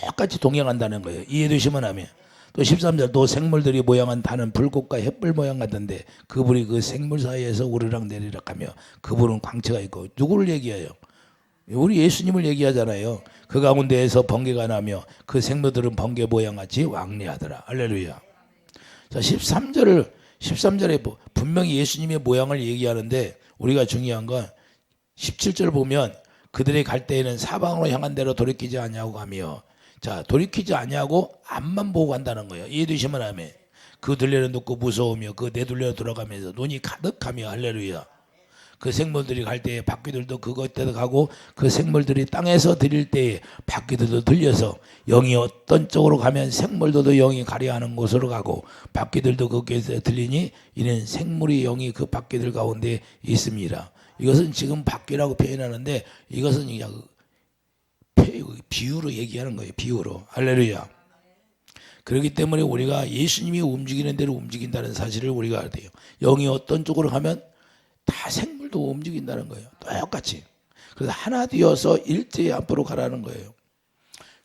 똑같이 동행한다는 거예요. 이해되시면 하면 또 13절 또 생물들이 모양은 다는 불꽃과 햇불 모양 같은데 그분이 그 생물 사이에서 오르락 내리락 하며 그분은 광채가 있고 누구를 얘기해요? 우리 예수님을 얘기하잖아요. 그 가운데에서 번개가 나며 그 생물들은 번개 모양같이 왕래하더라. 할렐루야. 자, 13절에 분명히 예수님의 모양을 얘기하는데 우리가 중요한 건 17절 보면 그들이 갈 때에는 사방으로 향한 대로 돌이키지 아니하고 가며, 자, 돌이키지 아니하고 앞만 보고 간다는 거예요. 이해되시면 아멘. 그 둘레를 놓고 무서우며 그 네 둘레로 돌아가면서 눈이 가득하며 할렐루야. 그 생물들이 갈 때에 바퀴들도 그것대로 가고 그 생물들이 땅에서 들릴 때에 바퀴들도 들려서 영이 어떤 쪽으로 가면 생물들도 영이 가려하는 곳으로 가고 바퀴들도 거기에서 들리니 이는 생물이 영이 그 바퀴들 가운데 있습니다. 이것은 지금 바퀴라고 표현하는데 이것은 그냥 비유로 얘기하는 거예요. 비유로. 할렐루야. 그렇기 때문에 우리가 예수님이 움직이는 대로 움직인다는 사실을 우리가 알아야 돼요. 영이 어떤 쪽으로 가면 다 생물도 움직인다는 거예요. 똑같이. 그래서 하나 되어서 일제히 앞으로 가라는 거예요.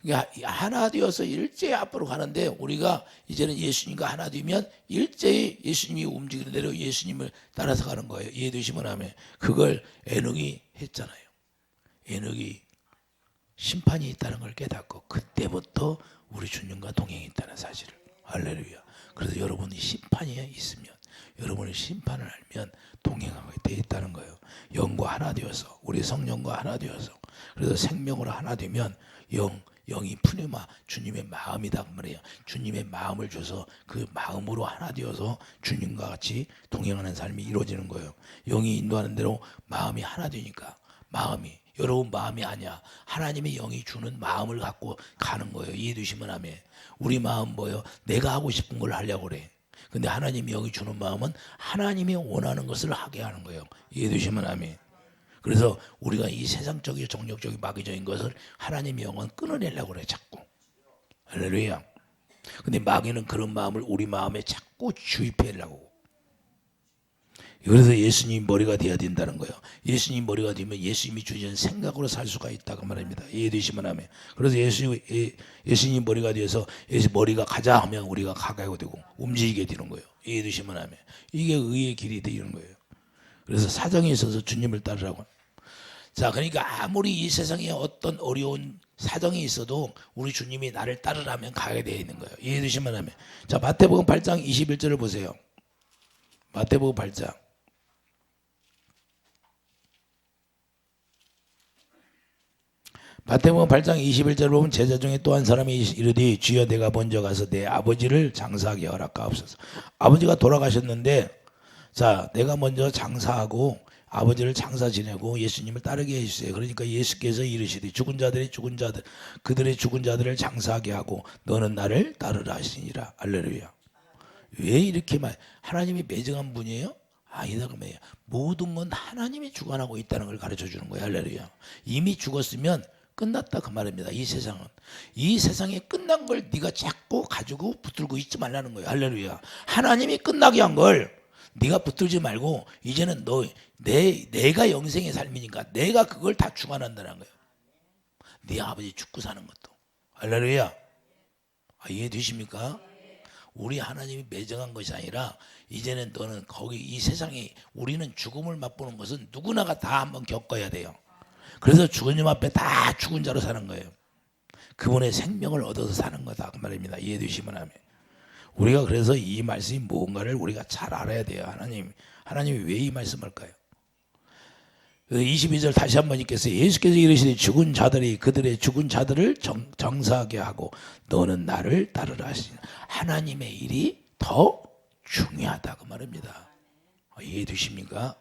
그러니까 하나 되어서 일제히 앞으로 가는데 우리가 이제는 예수님과 하나 되면 일제히 예수님이 움직이는 대로 예수님을 따라서 가는 거예요. 이해되시면 하면 그걸 에녹이 했잖아요. 에녹이 심판이 있다는 걸 깨닫고 그때부터 우리 주님과 동행했다는 사실을. 할렐루야. 그래서 여러분이 심판이 있으면 여러분의 심판을 알면 동행하게 돼 있다는 거예요. 영과 하나 되어서 우리 성령과 하나 되어서 그래서 생명으로 하나 되면 영이 푸네마 주님의 마음이다 그 말이에요. 주님의 마음을 줘서 그 마음으로 하나 되어서 주님과 같이 동행하는 삶이 이루어지는 거예요. 영이 인도하는 대로 마음이 하나 되니까 마음이 여러분 마음이 아니야. 하나님의 영이 주는 마음을 갖고 가는 거예요. 이해되시면 하면 우리 마음 뭐예요? 내가 하고 싶은 걸 하려고 그래. 근데 하나님의 영이 주는 마음은 하나님이 원하는 것을 하게 하는 거예요. 이해되시면 아멘. 그래서 우리가 이 세상적인 정력적인 마귀적인 것을 하나님의 영은 끊어내려고 그래 자꾸. 할렐루야. 근데 마귀는 그런 마음을 우리 마음에 자꾸 주입하려고. 그래서 예수님 머리가 돼야 된다는 거예요. 예수님 머리가 되면 예수님이 주신 생각으로 살 수가 있다고 말합니다. 이해되시면 하면. 그래서 예수님 머리가 되어서 예수 머리가 가자 하면 우리가 가게 되고 움직이게 되는 거예요. 이해되시면 하면. 이게 의의 길이 되는 거예요. 그래서 사정에 있어서 주님을 따르라고. 자, 그러니까 아무리 이 세상에 어떤 어려운 사정이 있어도 우리 주님이 나를 따르라면 가게 되어 있는 거예요. 이해되시면 하면. 자, 마태복음 8장 21절을 보세요. 마태복음 8장. 마태복음 8장 21절을 보면 제자 중에 또 한 사람이 이르되 주여 내가 먼저 가서 내 아버지를 장사하게 허락하옵소서. 아버지가 돌아가셨는데 자 내가 먼저 장사하고 아버지를 장사 지내고 예수님을 따르게 해주세요. 그러니까 예수께서 이르시되 그들의 죽은 자들을 장사하게 하고 너는 나를 따르라 하시니라. 할렐루야. 왜 이렇게 하나님이 매정한 분이에요? 아니다 그러면 모든 건 하나님이 주관하고 있다는 걸 가르쳐 주는 거예요. 할렐루야. 이미 죽었으면 끝났다 그 말입니다. 이 세상은. 이 세상에 끝난 걸 네가 자꾸 가지고 붙들고 있지 말라는 거예요. 할렐루야. 하나님이 끝나게 한 걸 네가 붙들지 말고 이제는 내가 영생의 삶이니까 내가 그걸 다 주관한다는 거예요. 네 아버지 죽고 사는 것도. 할렐루야. 이해되십니까? 우리 하나님이 매정한 것이 아니라 이제는 너는 거기 이 세상에 우리는 죽음을 맛보는 것은 누구나가 다 한번 겪어야 돼요. 그래서 주님 앞에 다 죽은 자로 사는 거예요. 그분의 생명을 얻어서 사는 거다 그 말입니다. 이해되시면 하면. 우리가 그래서 이 말씀이 뭔가를 우리가 잘 알아야 돼요. 하나님이 왜 이 말씀할까요? 22절 다시 한번 읽겠어요. 예수께서 이르시되 죽은 자들이 그들의 죽은 자들을 정사하게 하고 너는 나를 따르라 하시니 하나님의 일이 더 중요하다 그 말입니다. 이해되십니까?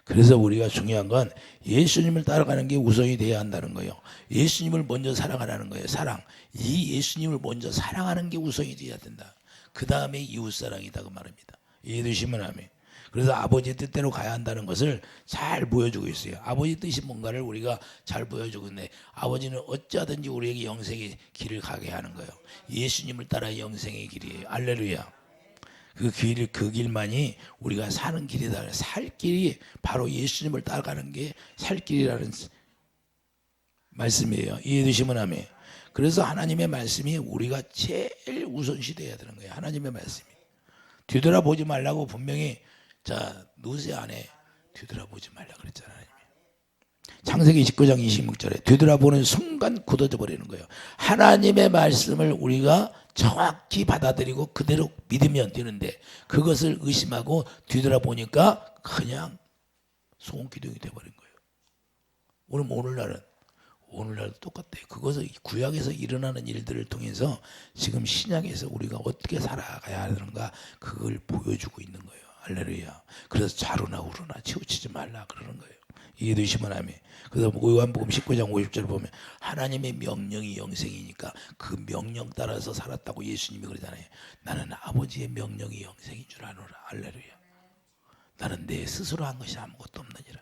그래서 우리가 중요한 건 예수님을 따라가는 게 우선이 돼야 한다는 거예요. 예수님을 먼저 사랑하라는 거예요. 사랑. 이 예수님을 먼저 사랑하는 게 우선이 돼야 된다. 그 다음에 이웃사랑이다 그 말입니다. 이해되시면 하면. 그래서 아버지 뜻대로 가야 한다는 것을 잘 보여주고 있어요. 아버지 뜻이 뭔가를 우리가 잘 보여주고 있는데 아버지는 어찌하든지 우리에게 영생의 길을 가게 하는 거예요. 예수님을 따라 영생의 길이에요. 할렐루야. 그 길만이 우리가 사는 길이다. 살 길이 바로 예수님을 따라가는 게 살 길이라는 말씀이에요. 이해되시면 아멘. 그래서 하나님의 말씀이 우리가 제일 우선시 돼야 되는 거예요. 하나님의 말씀이. 뒤돌아보지 말라고 분명히 자 노새 안에 뒤돌아보지 말라 그랬잖아요. 창세기 19장 26절에 뒤돌아보는 순간 굳어져 버리는 거예요. 하나님의 말씀을 우리가 정확히 받아들이고 그대로 믿으면 되는데 그것을 의심하고 뒤돌아보니까 그냥 소금기둥이 돼버린 거예요. 오늘날도 똑같아요. 그것을 구약에서 일어나는 일들을 통해서 지금 신약에서 우리가 어떻게 살아가야 하는가 그걸 보여주고 있는 거예요. 할렐루야. 그래서 좌로나 우로나 치우치지 말라 그러는 거예요. 이해되시면 아멘. 그래서 요한복음 19장 50절 보면 하나님의 명령이 영생이니까 그 명령 따라서 살았다고 예수님이 그러잖아요. 나는 아버지의 명령이 영생인 줄 아노라. 할렐루야. 나는 내 스스로 한 것이 아무것도 없느니라.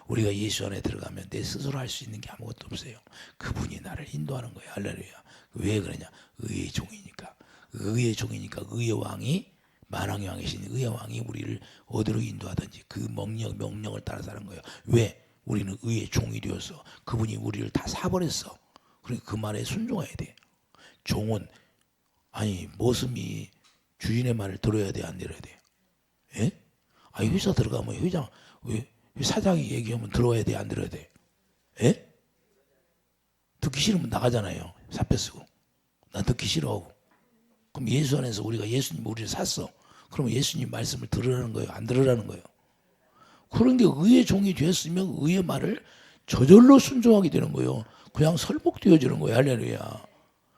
우리가 예수 안에 들어가면 내 스스로 할 수 있는 게 아무것도 없어요. 그분이 나를 인도하는 거예요. 할렐루야. 왜 그러냐? 의의 종이니까. 의의 종이니까 의의 왕이 만왕의 왕이신 의의 왕이 우리를 어디로 인도하든지 그 명령을 따라 사는 거예요. 왜? 우리는 의의 종이 되어서 그분이 우리를 다 사버렸어. 그러니까 그 말에 순종해야 돼. 종은 아니 모습이 주인의 말을 들어야 돼, 안 들어야 돼? 예? 아니 회사 들어가면 회장 왜 사장이 얘기하면 들어야 돼, 안 들어야 돼? 예? 듣기 싫으면 나가잖아요. 사표 쓰고. 난 듣기 싫어하고. 그럼 예수 안에서 우리가 예수님 우리를 샀어. 그러면 예수님 말씀을 들으라는 거예요, 안 들으라는 거예요? 그런 게 의의 종이 되었으면 의의 말을 저절로 순종하게 되는 거예요. 그냥 설복되어지는 거예요. 할렐루야.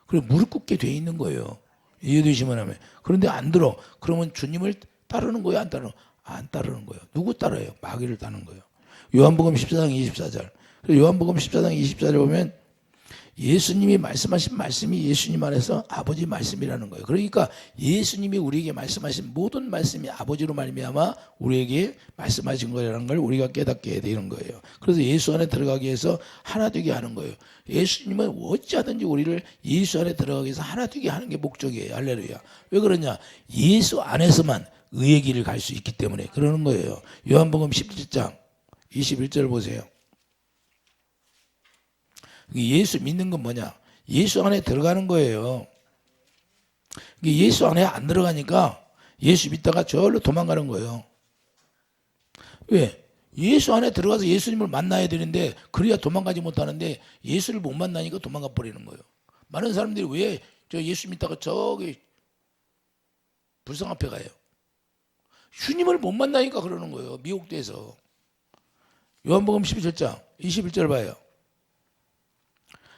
그리고 무릎 꿇게 돼 있는 거예요. 이해되시면 하면. 그런데 안 들어. 그러면 주님을 따르는 거예요, 안 따르는 거예요? 안 따르는 거예요. 누구 따라요? 마귀를 따르는 거예요. 요한복음 14장 24절. 요한복음 14장 24절 보면 예수님이 말씀하신 말씀이 예수님 안에서 아버지 말씀이라는 거예요. 그러니까 예수님이 우리에게 말씀하신 모든 말씀이 아버지로 말미암아 우리에게 말씀하신 거라는 걸 우리가 깨닫게 되는 거예요. 그래서 예수 안에 들어가기 위해서 하나 되게 하는 거예요. 예수님은 어찌하든지 우리를 예수 안에 들어가기 위해서 하나 되게 하는 게 목적이에요. 할렐루야. 왜 그러냐? 예수 안에서만 의의 길을 갈 수 있기 때문에 그러는 거예요. 요한복음 17장 21절 보세요. 예수 믿는 건 뭐냐? 예수 안에 들어가는 거예요. 예수 안에 안 들어가니까 예수 믿다가 저절로 도망가는 거예요. 왜? 예수 안에 들어가서 예수님을 만나야 되는데 그래야 도망가지 못하는데 예수를 못 만나니까 도망가 버리는 거예요. 많은 사람들이 왜 저 예수 믿다가 저기 불상 앞에 가요? 주님을 못 만나니까 그러는 거예요. 미혹돼서. 요한복음 17장 21절 봐요.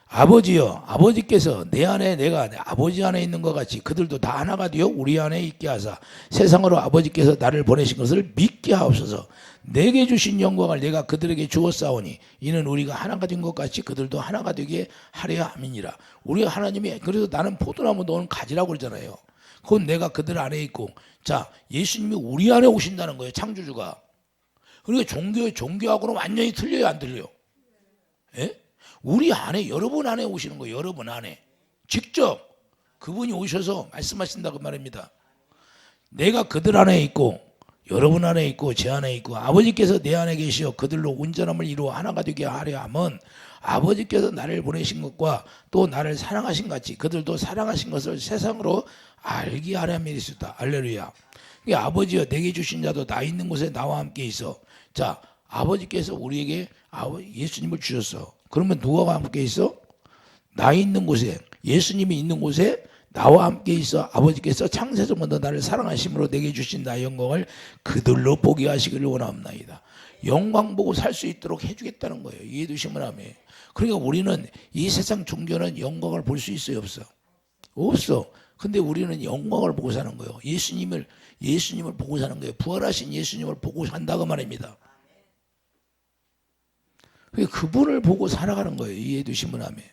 아버지여, 아버지께서 내 안에 내가 내 아버지 안에 있는 것 같이 그들도 다 하나가 되어 우리 안에 있게 하사 세상으로 아버지께서 나를 보내신 것을 믿게 하옵소서. 내게 주신 영광을 내가 그들에게 주었사오니 이는 우리가 하나가 된 것 같이 그들도 하나가 되게 하려 함이니라. 우리가 하나님이 그래서 나는 포도나무 너는 가지라고 그러잖아요. 그건 내가 그들 안에 있고 자 예수님이 우리 안에 오신다는 거예요. 창조주가. 그러니까 종교하고는 완전히 틀려요, 안 틀려요? 예? 우리 안에 여러분 안에 오시는 거예요. 여러분 안에 직접 그분이 오셔서 말씀하신다고 말입니다. 내가 그들 안에 있고 여러분 안에 있고 제 안에 있고 아버지께서 내 안에 계시어 그들로 온전함을 이루어 하나가 되게 하려 함은 아버지께서 나를 보내신 것과 또 나를 사랑하신 같이 그들도 사랑하신 것을 세상으로 알게 하려 함이었다. 할렐루야. 아버지여 내게 주신 자도 나 있는 곳에 나와 함께 있어. 자 아버지께서 우리에게 예수님을 주셨어. 그러면 누가 함께 있어? 나 있는 곳에 예수님이 있는 곳에 나와 함께 있어 아버지께서 창세전부터 나를 사랑하심으로 내게 주신 나의 영광을 그들로 보게 하시기를 원하옵나이다. 영광 보고 살 수 있도록 해주겠다는 거예요. 이해되시면 아멘. 그러니까 우리는 이 세상 종교는 영광을 볼 수 있어요, 없어? 없어. 근데 우리는 영광을 보고 사는 거예요. 예수님을 보고 사는 거예요. 부활하신 예수님을 보고 산다고 말입니다. 그분을 보고 살아가는 거예요. 이해되시면 아멘.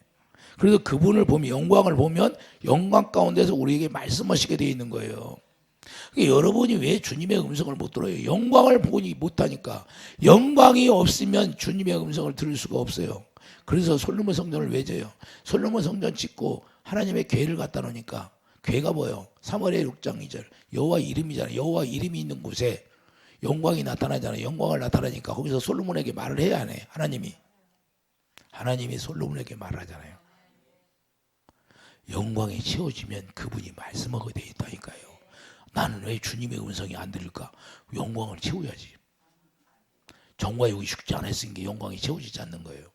그래서 그분을 보면 영광을 보면 영광 가운데서 우리에게 말씀하시게 되어 있는 거예요. 그러니까 여러분이 왜 주님의 음성을 못 들어요? 영광을 보니 못하니까. 영광이 없으면 주님의 음성을 들을 수가 없어요. 그래서 솔로몬 성전을 왜 져요? 솔로몬 성전 짓고 하나님의 궤를 갖다 놓으니까 궤가 뭐예요? 사무엘의 6장 2절 여호와 이름이잖아요. 여호와 이름이 있는 곳에 영광이 나타나잖아요. 영광을 나타나니까 거기서 솔로몬에게 말을 해야 하네. 하나님이 하나님이 솔로몬에게 말하잖아요. 영광이 채워지면 그분이 말씀하게 돼 있다니까요. 나는 왜 주님의 음성이 안 들릴까? 영광을 채워야지. 정과 욕이 죽지 않았으니까 영광이 채워지지 않는 거예요.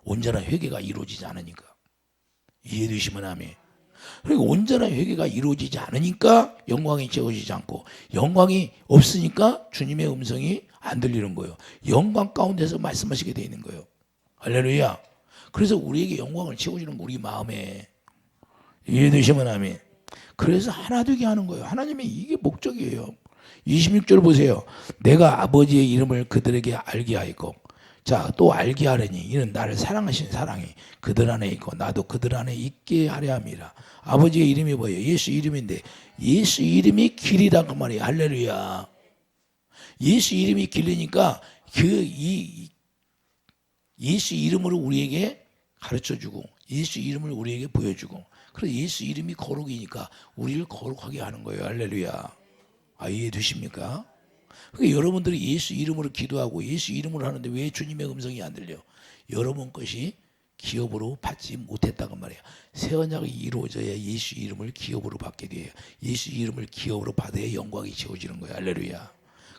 온전한 회개가 이루어지지 않으니까. 이해되시면 아멘. 그러니까 온전한 회개가 이루어지지 않으니까 영광이 채워지지 않고, 영광이 없으니까 주님의 음성이 안 들리는 거예요. 영광 가운데서 말씀하시게 돼 있는 거예요. 할렐루야. 그래서 우리에게 영광을 채워주는 거 우리 마음에. 이해되시면 아멘. 그래서 하나 되게 하는 거예요. 하나님의 이게 목적이에요. 26절 보세요. 내가 아버지의 이름을 그들에게 알게 하였고, 자, 또 알게 하려니 이는 나를 사랑하신 사랑이 그들 안에 있고 나도 그들 안에 있게 하려 함이라. 아버지의 이름이 뭐예요? 예수 이름인데, 예수 이름이 길이란 그 말이에요. 할렐루야. 예수 이름이 길이니까 예수 이름으로 우리에게 가르쳐주고, 예수 이름을 우리에게 보여주고, 그래서 예수 이름이 거룩이니까 우리를 거룩하게 하는 거예요. 할렐루야. 아, 이해되십니까? 그러니까 여러분들이 예수 이름으로 기도하고 예수 이름으로 하는데 왜 주님의 음성이 안 들려? 여러분 것이 기업으로 받지 못했다고 말이에요. 새 언약이 이루어져야 예수 이름을 기업으로 받게 돼요. 예수 이름을 기업으로 받아야 영광이 채워지는 거예요. 할렐루야.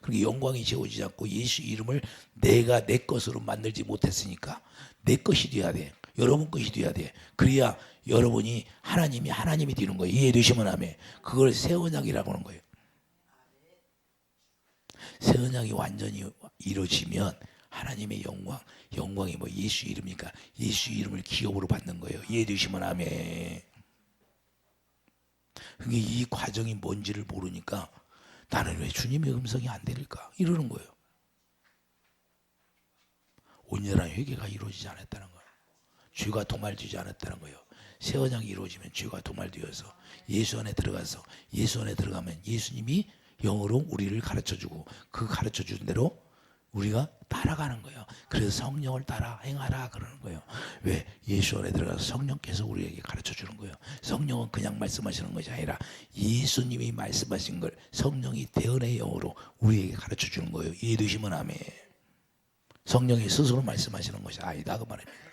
그러니까 영광이 채워지지 않고 예수 이름을 내가 내 것으로 만들지 못했으니까 내 것이 돼야 돼. 여러분 것이 돼야 돼. 그래야 여러분이 하나님이 되는 거예요. 이해되시면 하면 그걸 새 언약이라고 하는 거예요. 새 언약이 완전히 이루어지면 하나님의 영광이 뭐 예수 이름이니까 예수 이름을 기업으로 받는 거예요. 이해되시면 아멘. 그게 이 과정이 뭔지를 모르니까 나는 왜 주님의 음성이 안 들릴까 이러는 거예요. 온전한 회개가 이루어지지 않았다는 거예요. 죄가 도말되지 않았다는 거예요. 새 언약이 이루어지면 죄가 도말되어서 예수 안에 들어가면 예수님이 영으로 우리를 가르쳐주고 그 가르쳐준 대로 우리가 따라가는 거예요. 그래서 성령을 따라 행하라 그러는 거예요. 왜? 예수 안에 들어가서 성령께서 우리에게 가르쳐주는 거예요. 성령은 그냥 말씀하시는 것이 아니라 예수님이 말씀하신 걸 성령이 대언의 영으로 우리에게 가르쳐주는 거예요. 이해되시면 아멘. 성령이 스스로 말씀하시는 것이 아니다 그 말입니다.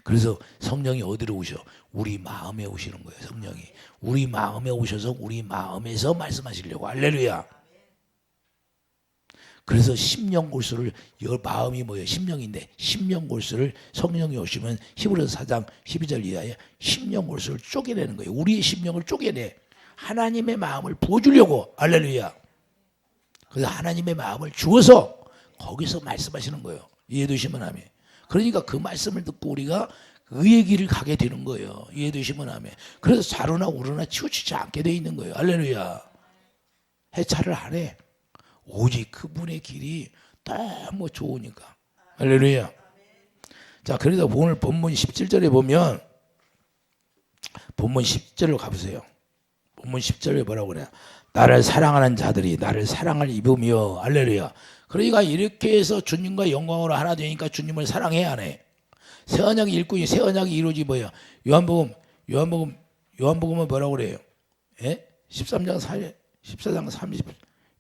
그래서 성령이 어디로 오셔? 우리 마음에 오시는 거예요. 성령이 우리 마음에 오셔서 우리 마음에서 말씀하시려고. 할렐루야. 그래서 심령골수를, 마음이 뭐예요? 심령인데 심령골수를 성령이 오시면 히브리서 4장 12절 이하에 심령골수를 쪼개내는 거예요. 우리의 심령을 쪼개내 하나님의 마음을 부어주려고. 할렐루야. 그래서 하나님의 마음을 주어서 거기서 말씀하시는 거예요. 이해되시면 아멘. 그러니까 그 말씀을 듣고 우리가 의의 길을 가게 되는 거예요. 이해되시면 아멘. 그래서 좌로나 우로나 치우치지 않게 돼 있는 거예요. 할렐루야. 해차를 안 해. 오직 그분의 길이 너무 좋으니까. 할렐루야. 자, 그래서 오늘 본문 17절에 보면 본문 10절로 가보세요. 본문 10절에 뭐라고 그래요? 나를 사랑하는 자들이 나를 사랑을 입으며. 할렐루야. 그러니까 이렇게 해서 주님과 영광으로 하나 되니까 주님을 사랑해야 하네. 새 언약이 일꾼이 새 언약이 이루어지 뭐예요? 요한복음은 뭐라고 그래요? 예? 14장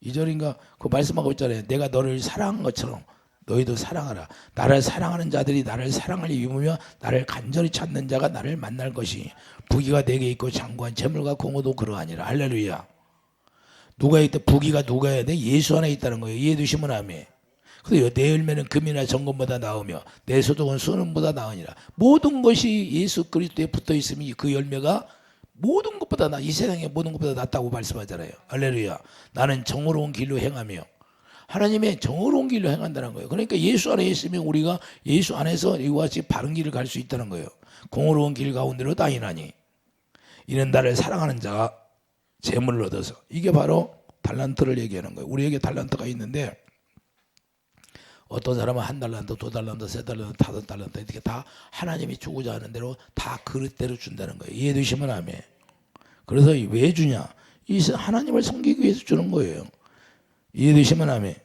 32절인가 그 말씀하고 있잖아요. 내가 너를 사랑한 것처럼 너희도 사랑하라. 나를 사랑하는 자들이 나를 사랑을 입으며 나를 간절히 찾는 자가 나를 만날 것이. 부귀가 내게 있고 장관 재물과 공허도 그러하니라. 할렐루야. 누가 있다? 부귀가 누가 해야 돼? 예수 안에 있다는 거예요. 이해되시면 아멘. 그래서 내 열매는 금이나 정금보다 나으며 내 소득은 수능보다 나으니라. 모든 것이 예수 그리스도에 붙어 있으면 그 열매가 모든 것보다 이 세상의 모든 것보다 낫다고 말씀하잖아요. 할렐루야. 나는 정의로운 길로 행하며. 하나님의 정의로운 길로 행한다는 거예요. 그러니까 예수 안에 있으면 우리가 예수 안에서 이와 같이 바른 길을 갈 수 있다는 거예요. 공의로운 길 가운데로 다니나니 이는 나를 사랑하는 자가 재물을 얻어서. 이게 바로 달란트를 얘기하는 거예요. 우리에게 달란트가 있는데 어떤 사람은 1달란트, 2달란트, 3달란트, 5달란트 이렇게 다 하나님이 주고자 하는 대로 다 그릇대로 준다는 거예요. 이해되시면 아멘. 그래서 왜 주냐? 이 하나님을 섬기기 위해서 주는 거예요. 이해되시면 아멘.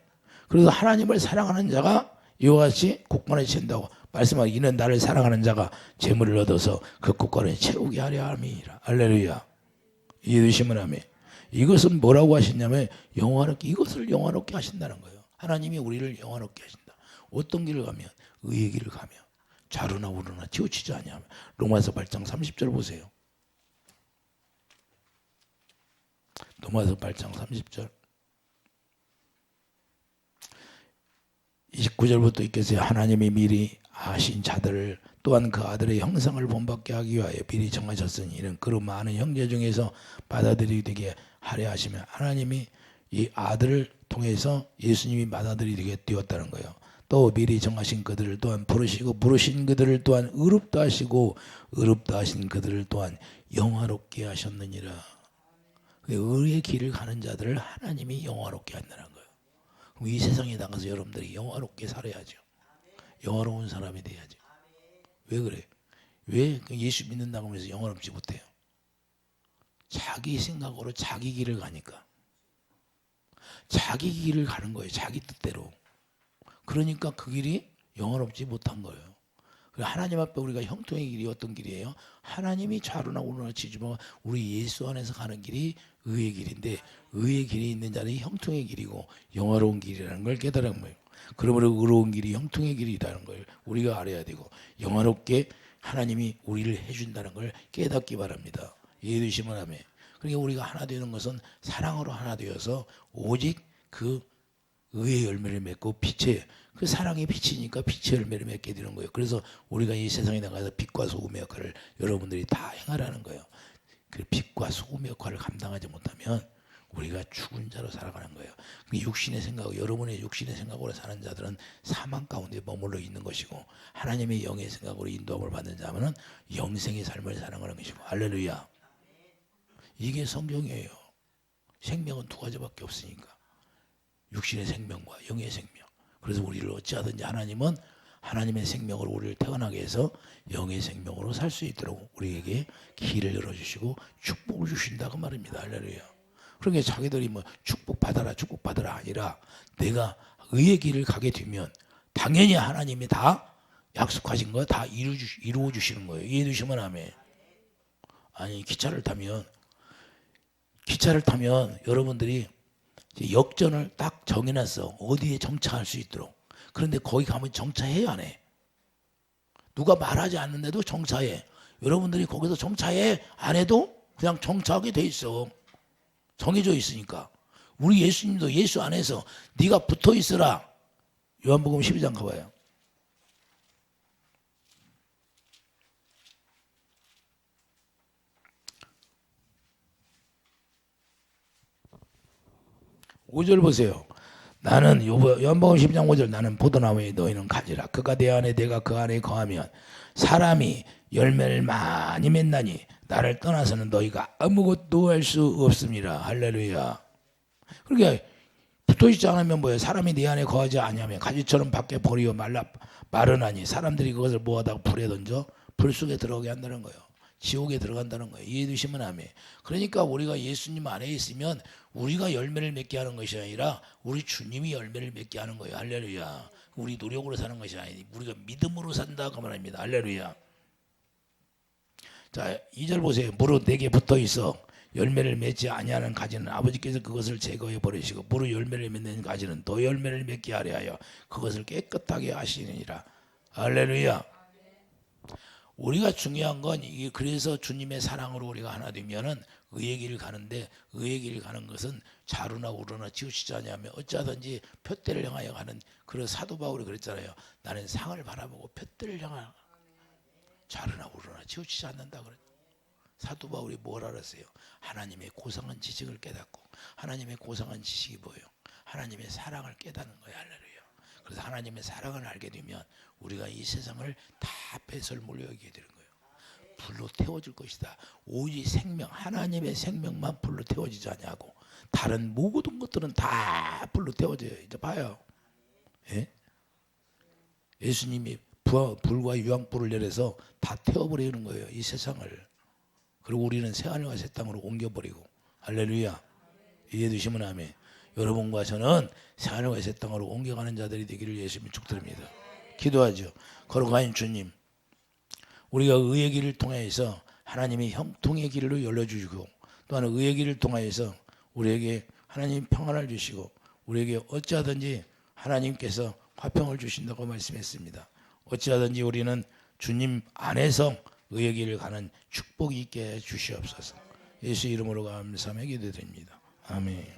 그래서 하나님을 사랑하는 자가 이와 같이 국간에 채운다고 말씀하기. 이는 나를 사랑하는 자가 재물을 얻어서 그 국간에 채우게 하려 함이라. 할렐루야. 이해되시면 아멘. 이것은 뭐라고 하시냐면 이것을 영화롭게 하신다는 거예요. 하나님이 우리를 영화롭게 하신다. 어떤 길을 가면? 의의 길을 가면. 좌로나 우로나 치우치지 아니하며. 로마서 8장 30절 보세요. 로마서 8장 30절 29절부터 읽겠어요. 하나님이 미리 아신 자들을 또한 그 아들의 형상을 본받게 하기 위하여 미리 정하셨으니 이는 그런 많은 형제 중에서 받아들이게 하려 하시며 하나님이 이 아들을 통해서 예수님이 받아들이게 되었다는 거예요. 또 미리 정하신 그들을 또한 부르시고 부르신 그들을 또한 의롭다 하시고 의롭다 하신 그들을 또한 영화롭게 하셨느니라. 의의 길을 가는 자들을 하나님이 영화롭게 한다는 거예요. 그럼 이 세상에 나가서 여러분들이 영화롭게 살아야죠. 영화로운 사람이 돼야죠. 왜 그래? 왜 예수 믿는다고 해서 영화롭지 못해요? 자기 생각으로 자기 길을 가니까. 자기 길을 가는 거예요. 자기 뜻대로. 그러니까 그 길이 영화롭지 못한 거예요. 하나님 앞에 우리가 형통의 길이 어떤 길이에요? 하나님이 좌로나 우로나 치지만 우리 예수 안에서 가는 길이 의의 길인데 의의 길이 있는 자는 형통의 길이고 영화로운 길이라는 걸 깨달은 거예요. 그러므로 의로운 길이 형통의 길이라는 걸 우리가 알아야 되고 영화롭게 하나님이 우리를 해준다는 걸 깨닫기 바랍니다. 이해되시면 아멘. 그러니까 우리가 하나 되는 것은 사랑으로 하나 되어서 오직 그 의의 열매를 맺고 빛의 그 사랑의 빛이니까 빛의 열매를 맺게 되는 거예요. 그래서 우리가 이 세상에 나가서 빛과 소금의 역할을 여러분들이 다 행하라는 거예요. 그 빛과 소금의 역할을 감당하지 못하면 우리가 죽은 자로 살아가는 거예요. 육신의 생각, 여러분의 육신의 생각으로 사는 자들은 사망 가운데 머물러 있는 것이고 하나님의 영의 생각으로 인도함을 받는 자는 영생의 삶을 살아가는 것이고 할렐루야. 이게 성경이에요. 생명은 두 가지밖에 없으니까 육신의 생명과 영의 생명. 그래서 우리를 어찌하든지 하나님은 하나님의 생명으로 우리를 태어나게 해서 영의 생명으로 살 수 있도록 우리에게 길을 열어주시고 축복을 주신다고 말입니다. 할렐루야. 그러니까 자기들이 뭐 축복 받아라 아니라 내가 의의 길을 가게 되면 당연히 하나님이 다 약속하신 거 다 이루어 주시는 거예요. 이해해 주시면 아멘. 아니 기차를 타면 여러분들이 역전을 딱 정해놨어. 어디에 정차할 수 있도록. 그런데 거기 가면 정차해 안 해? 누가 말하지 않는데도 정차해. 여러분들이 거기서 정차해 안 해도 그냥 정차하게 돼 있어. 정해져 있으니까. 우리 예수님도 예수 안에서 네가 붙어 있으라. 요한복음 12장 가봐요. 오절 보세요. 나는 요한복음 10장 5절 나는 포도나무에 너희는 가지라. 그가 내 안에 내가 그 안에 거하면 사람이 열매를 많이 맺나니 나를 떠나서는 너희가 아무것도 할 수 없습니다. 할렐루야. 그러니까 붙어있지 않으면 뭐예요? 사람이 네 안에 거하지 아니하면 가지처럼 밖에 버리어 마르나니 사람들이 그것을 모아다가 불에 던져 불 속에 들어가게 한다는 거예요. 지옥에 들어간다는 거예요. 이해해 주시면 아멘. 그러니까 우리가 예수님 안에 있으면 우리가 열매를 맺게 하는 것이 아니라 우리 주님이 열매를 맺게 하는 거예요. 할렐루야. 우리 노력으로 사는 것이 아니라 우리가 믿음으로 산다고 말합니다. 할렐루야. 자, 2절 보세요. 무릇 내게 붙어 있어 열매를 맺지 아니하는 가지는 아버지께서 그것을 제거해 버리시고 무릇 열매를 맺는 가지는 더 열매를 맺게 하려 하여 그것을 깨끗하게 하시느니라. 할렐루야. 우리가 중요한 건 이게 그래서 주님의 사랑으로 우리가 하나 되면은 의의 길을 가는데 의의 길을 가는 것은 좌로나 우로나 치우치지 아니하며 어찌하든지 푯대를 향하여 가는 그런 사도 바울이 그랬잖아요. 나는 상을 바라보고 푯대를 향하여 좌로나 우로나 치우치지 않는다 그랬. 사도 바울이 뭘 알았어요? 하나님의 고상한 지식을 깨닫고 하나님의 고상한 지식이 뭐예요? 하나님의 사랑을 깨닫는 거예요. 할렐루야. 그래서 하나님의 사랑을 알게 되면 우리가 이 세상을 다 배설물로 여기게 되는 거예요. 불로 태워질 것이다. 오직 생명, 하나님의 생명만 불로 태워지지 않냐고. 다른 모든 것들은 다 불로 태워져요. 이제 봐요. 예? 예수님이 불과 유황불을 내려서 다 태워버리는 거예요. 이 세상을. 그리고 우리는 새하늘과 새 땅으로 옮겨버리고. 할렐루야. 이해해 주시면 아멘. 여러분과 저는 새하늘과 새 땅으로 옮겨가는 자들이 되기를 예수님이 축드립니다. 기도하죠. 거룩하신 주님, 우리가 의의 길을 통해서 하나님이 형통의 길로 열려주시고 또한 의의 길을 통해서 우리에게 하나님 평안을 주시고 우리에게 어찌하든지 하나님께서 화평을 주신다고 말씀했습니다. 어찌하든지 우리는 주님 안에서 의의 길을 가는 축복이 있게 해 주시옵소서. 예수 이름으로 감사하며 기도드립니다. 아멘.